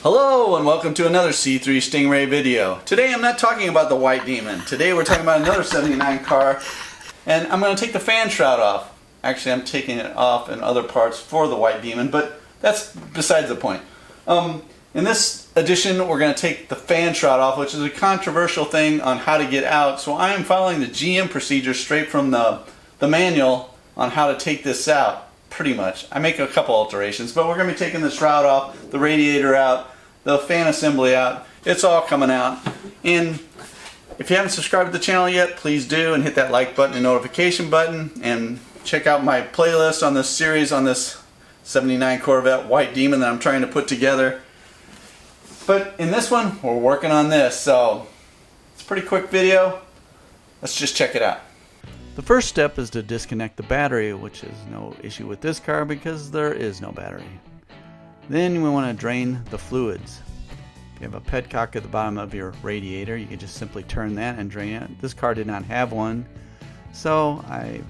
Hello and welcome to another C3 Stingray video. Today I'm not talking about the White Demon. Today we're talking about another 79 car, and I'm going to take the fan shroud off. Actually, I'm taking it off in other parts for the White Demon, but that's besides the point. In this edition we're going to take the fan shroud off, which is a controversial thing on how to get out, so I am following the GM procedure straight from the manual on how to take this out, pretty much. I make a couple alterations, but we're going to be taking the shroud off, the radiator out, the fan assembly out. It's all coming out. And if you haven't subscribed to the channel yet, please do, and hit that like button and notification button, and check out my playlist on this series on this 79 Corvette White Demon that I'm trying to put together. But in this one, we're working on this, so it's a pretty quick video. Let's just check it out. The first step is to disconnect the battery, which is no issue with this car because there is no battery. Then we want to drain the fluids. If you have a petcock at the bottom of your radiator, you can just simply turn that and drain it. This car did not have one, so I've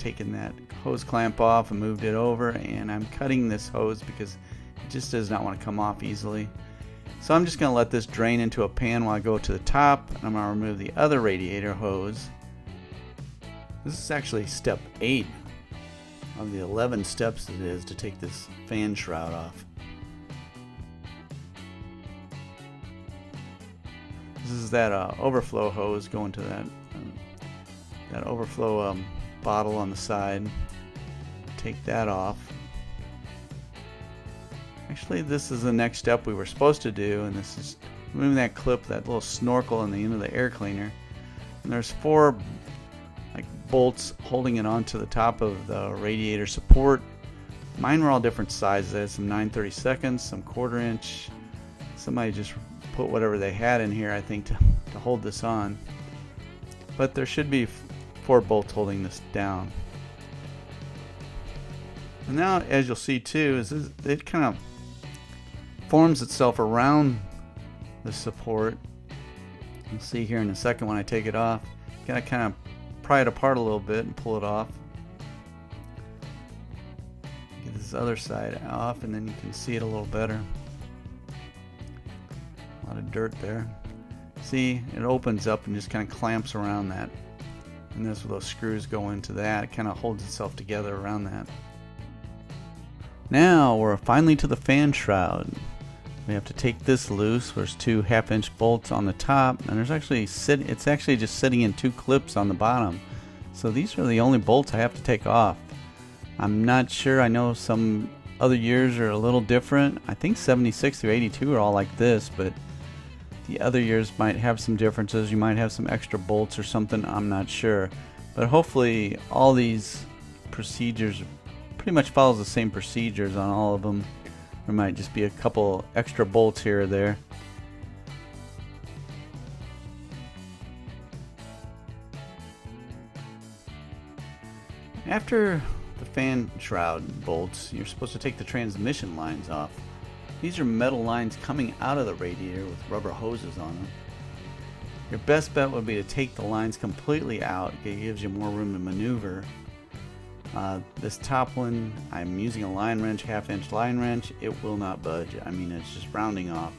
taken that hose clamp off and moved it over, and I'm cutting this hose because it just does not want to come off easily. So I'm just going to let this drain into a pan while I go to the top, and I'm going to remove the other radiator hose. This is actually step 8 of the 11 steps it is to take this fan shroud off. This is that overflow hose going to that overflow bottle on the side. Take that off. Actually, this is the next step we were supposed to do, and this is removing that clip, that little snorkel on the end of the air cleaner. And there's 4 bolts holding it onto the top of the radiator support. Mine were all different sizes. I had some 9/32, some 1/4 inch. Somebody just put whatever they had in here, I think, to hold this on. But there should be 4 bolts holding this down. And now, as you'll see too, is it kind of forms itself around the support. You'll see here in a second when I take it off. Gotta kind of pry it apart a little bit and pull it off. Get this other side off, and then you can see it a little better. A lot of dirt there. See, it opens up and just kind of clamps around that. And that's where those screws go into that. It kind of holds itself together around that. Now we're finally to the fan shroud. We have to take this loose. There's 2 1/2-inch bolts on the top, and there's actually it's actually just sitting in 2 clips on the bottom. So these are the only bolts I have to take off. I'm not sure. I know some other years are a little different. I think 76 through 82 are all like this, but the other years might have some differences. You might have some extra bolts or something. I'm not sure. But hopefully all these procedures pretty much follows the same procedures on all of them. There might just be a couple extra bolts here or there. After the fan shroud bolts, you're supposed to take the transmission lines off. These are metal lines coming out of the radiator with rubber hoses on them. Your best bet would be to take the lines completely out. It gives you more room to maneuver. This top one, I'm using a line wrench, 1/2-inch line wrench. It will not budge. I mean, it's just rounding off.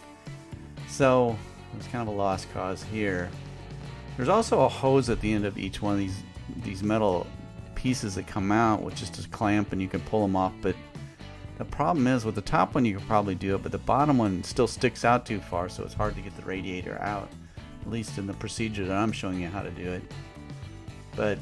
So it's kind of a lost cause here. There's also a hose at the end of each one of these metal pieces that come out, which is just a clamp, and you can pull them off. But the problem is with the top one you can probably do it, but the bottom one still sticks out too far, so it's hard to get the radiator out, at least in the procedure that I'm showing you how to do it. But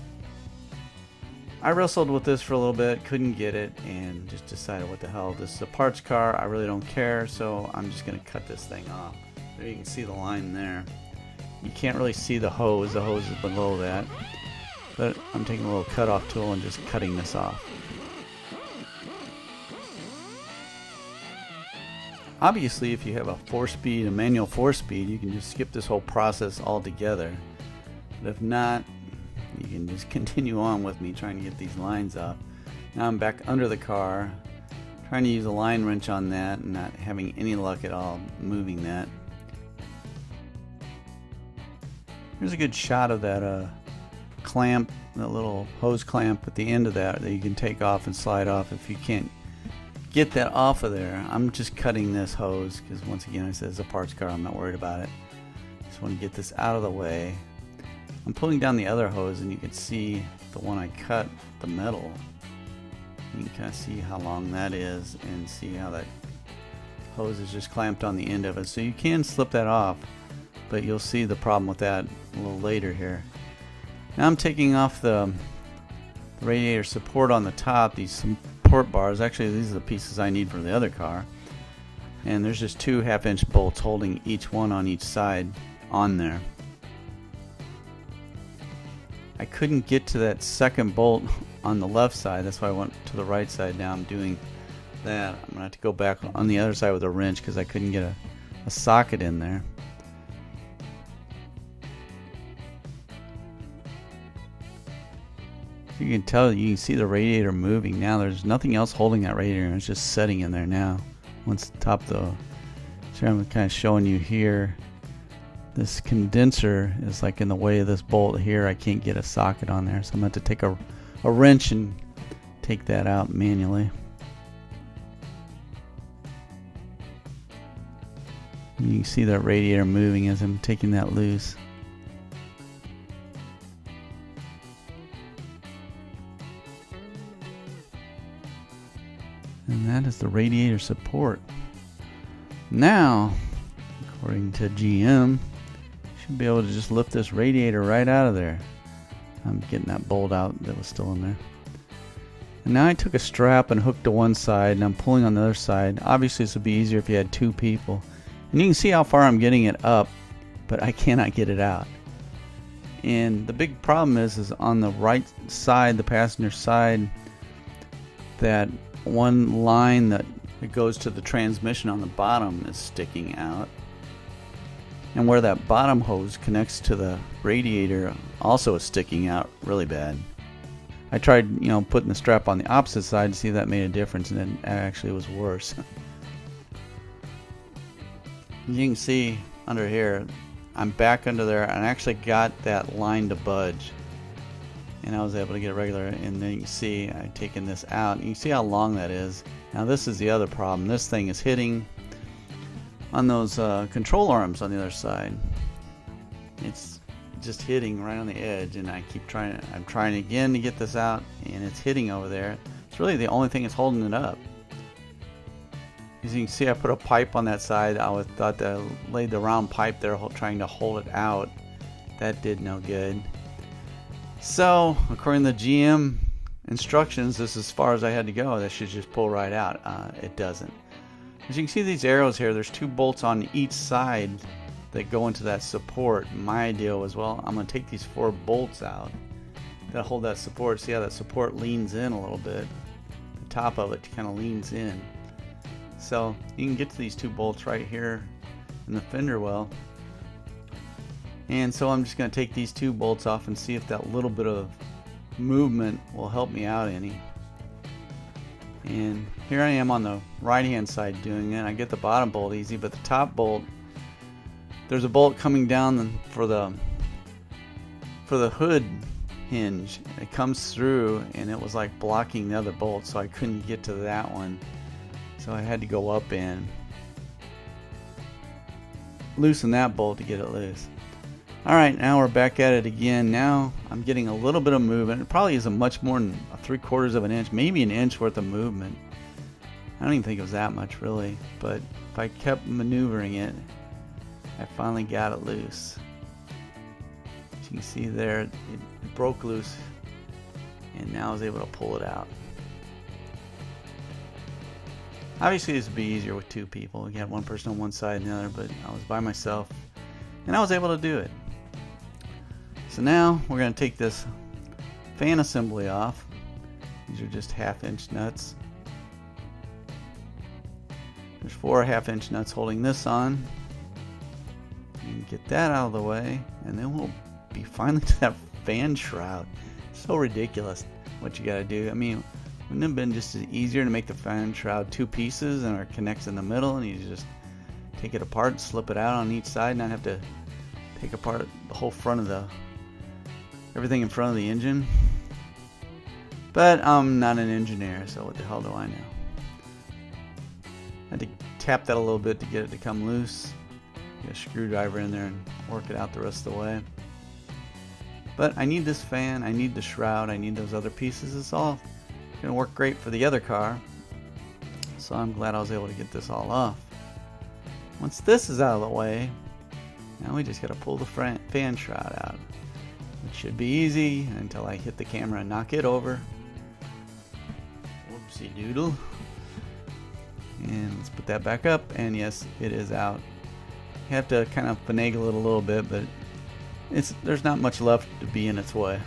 I wrestled with this for a little bit, couldn't get it, and just decided, what the hell, this is a parts car, I really don't care, so I'm just going to cut this thing off. There you can see the line there. You can't really see the hose is below that, but I'm taking a little cut-off tool and just cutting this off. Obviously, if you have a manual 4-speed, you can just skip this whole process altogether. But if not, you can just continue on with me trying to get these lines off. Now I'm back under the car, trying to use a line wrench on that and not having any luck at all moving that. Here's a good shot of that clamp, that little hose clamp at the end of that you can take off and slide off if you can't get that off of there, I'm just cutting this hose because once again, I said it's a parts car. I'm not worried about it. Just want to get this out of the way. I'm pulling down the other hose, and you can see the one I cut, the metal. You can kind of see how long that is and see how that hose is just clamped on the end of it. So you can slip that off, but you'll see the problem with that a little later here. Now I'm taking off the radiator support on the top, these support bars. Actually, these are the pieces I need for the other car. And there's just 2 half-inch bolts holding each one on each side on there. I couldn't get to that second bolt on the left side, that's why I went to the right side. Now I'm doing that. I'm gonna have to go back on the other side with a wrench because I couldn't get a socket in there. You can tell, you can see the radiator moving now. There's nothing else holding that radiator. It's just setting in there now. Once the top though, so I'm kind of showing you here. This condenser is like in the way of this bolt here. I can't get a socket on there, so I'm going to have to take a wrench and take that out manually. And you can see that radiator moving as I'm taking that loose. And that is the radiator support. Now, according to GM, you should be able to just lift this radiator right out of there. I'm getting that bolt out that was still in there. And now I took a strap and hooked to one side, and I'm pulling on the other side. Obviously this would be easier if you had 2 people. And you can see how far I'm getting it up, but I cannot get it out. And the big problem is on the right side, the passenger side, that one line that goes to the transmission on the bottom is sticking out. And where that bottom hose connects to the radiator also is sticking out really bad. I tried, putting the strap on the opposite side to see if that made a difference, and it actually was worse. You can see under here, I'm back under there, and I actually got that line to budge. And I was able to get it regular, and then you can see I've taken this out. You can see how long that is. Now this is the other problem. This thing is hitting on those control arms on the other side. It's just hitting right on the edge, and I'm trying again to get this out, and it's hitting over there. It's really the only thing that's holding it up. As you can see, I put a pipe on that side. I thought that I laid the round pipe there trying to hold it out. That did no good. So, according to the GM instructions, this is as far as I had to go. That should just pull right out. It doesn't. As you can see these arrows here, there's 2 bolts on each side that go into that support. My idea was, well, I'm going to take these 4 bolts out that hold that support. See how that support leans in a little bit? The top of it kind of leans in. So you can get to these 2 bolts right here in the fender well. And so I'm just going to take these 2 bolts off and see if that little bit of movement will help me out any. And here I am on the right hand side doing it. I get the bottom bolt easy, but the top bolt, there's a bolt coming down for the hood hinge. It comes through, and it was like blocking the other bolt, so I couldn't get to that one. So I had to go up and loosen that bolt to get it loose. Alright, now we're back at it again. Now I'm getting a little bit of movement. It probably isn't much more than 3/4 of an inch, maybe an inch worth of movement. I don't even think it was that much really, but if I kept maneuvering it, I finally got it loose. As you can see there, it broke loose, and now I was able to pull it out. Obviously this would be easier with 2 people. You had one person on one side and the other, but I was by myself, and I was able to do it. So now we're going to take this fan assembly off. These are just 1/2-inch nuts. There's 4 1/2-inch nuts holding this on. You can get that out of the way, and then we'll be finally to that fan shroud. So ridiculous what you got to do. I mean, wouldn't it have been just easier to make the fan shroud 2 pieces and it connects in the middle, and you just take it apart, slip it out on each side, and not have to take apart the whole front of everything in front of the engine. But I'm not an engineer, so what the hell do I know? had to tap that a little bit to get it to come loose. Get a screwdriver in there and work it out the rest of the way. But I need this fan, I need the shroud, I need those other pieces. It's all going to work great for the other car. So I'm glad I was able to get this all off. Once this is out of the way, now we just got to pull the fan shroud out. It should be easy until I hit the camera and knock it over. Whoopsie doodle. And let's put that back up, and yes, it is out. You have to kind of finagle it a little bit, but there's not much left to be in its way.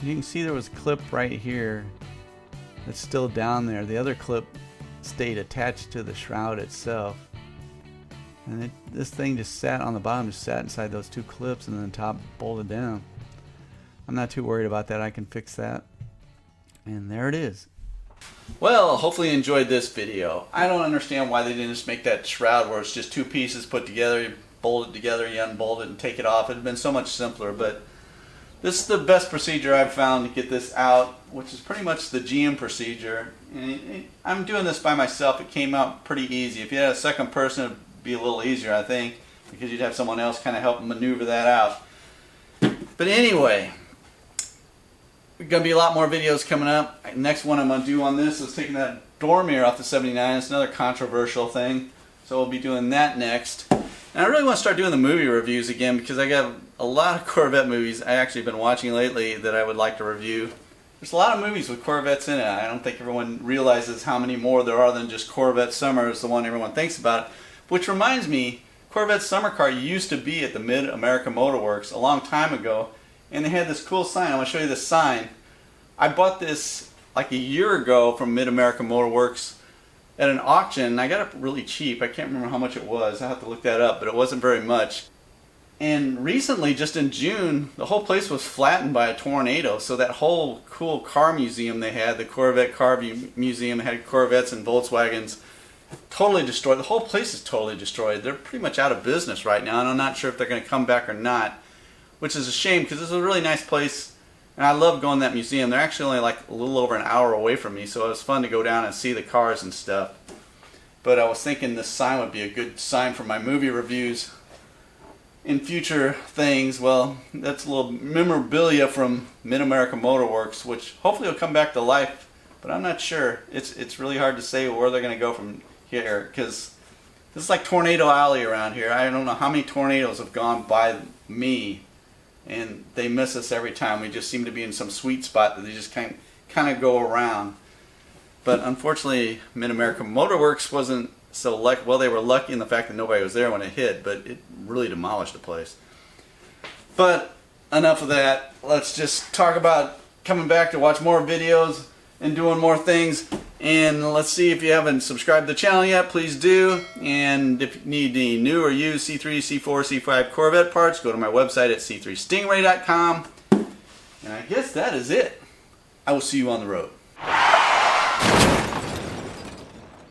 You can see there was a clip right here that's still down there. The other clip stayed attached to the shroud itself. And this thing just sat on the bottom, just sat inside those two clips, and then the top bolted down. I'm not too worried about that. I can fix that. And there it is. Well, hopefully you enjoyed this video. I don't understand why they didn't just make that shroud where it's just two pieces put together, you bolt it together, you unbolt it and take it off. It would have been so much simpler, but this is the best procedure I've found to get this out, which is pretty much the GM procedure. And I'm doing this by myself. It came out pretty easy. If you had a second person, it would be a little easier, I think, because you'd have someone else kind of help maneuver that out. But anyway, there's going to be a lot more videos coming up. Next one I'm going to do on this is taking that door mirror off the 79. It's another controversial thing, so we'll be doing that next. And I really want to start doing the movie reviews again, because I got a lot of Corvette movies I actually been watching lately that I would like to review. There's a lot of movies with Corvettes in it. I don't think everyone realizes how many more there are than just Corvette Summer is the one everyone thinks about. Which reminds me, Corvette Summer Car used to be at the Mid-America Motor Works a long time ago, and they had this cool sign. I'm going to show you this sign. I bought this like a year ago from Mid-America Motor Works at an auction, and I got it really cheap. I can't remember how much it was. I have to look that up, but it wasn't very much. And recently, just in June, the whole place was flattened by a tornado. So that whole cool car museum they had, the Corvette Car Museum, had Corvettes and Volkswagens, totally destroyed. The whole place is totally destroyed. They're pretty much out of business right now, and I'm not sure if they're going to come back or not, which is a shame, because this is a really nice place, and I love going to that museum. They're actually only like a little over an hour away from me, so it was fun to go down and see the cars and stuff. But I was thinking this sign would be a good sign for my movie reviews in future things. Well, that's a little memorabilia from Mid-America Motor Works, which hopefully will come back to life, but I'm not sure. It's really hard to say where they're going to go from here, because this is like Tornado Alley around here. I don't know how many tornadoes have gone by me, and they miss us every time. We just seem to be in some sweet spot that they just kind of go around. But unfortunately, Mid-America Motor Works wasn't so lucky. Well, they were lucky in the fact that nobody was there when it hit, but it really demolished the place. But enough of that. Let's just talk about coming back to watch more videos and doing more things. And let's see, if you haven't subscribed to the channel yet, please do. And if you need any new or used C3, C4, C5 Corvette parts, go to my website at c3stingray.com. And I guess that is it. I will see you on the road.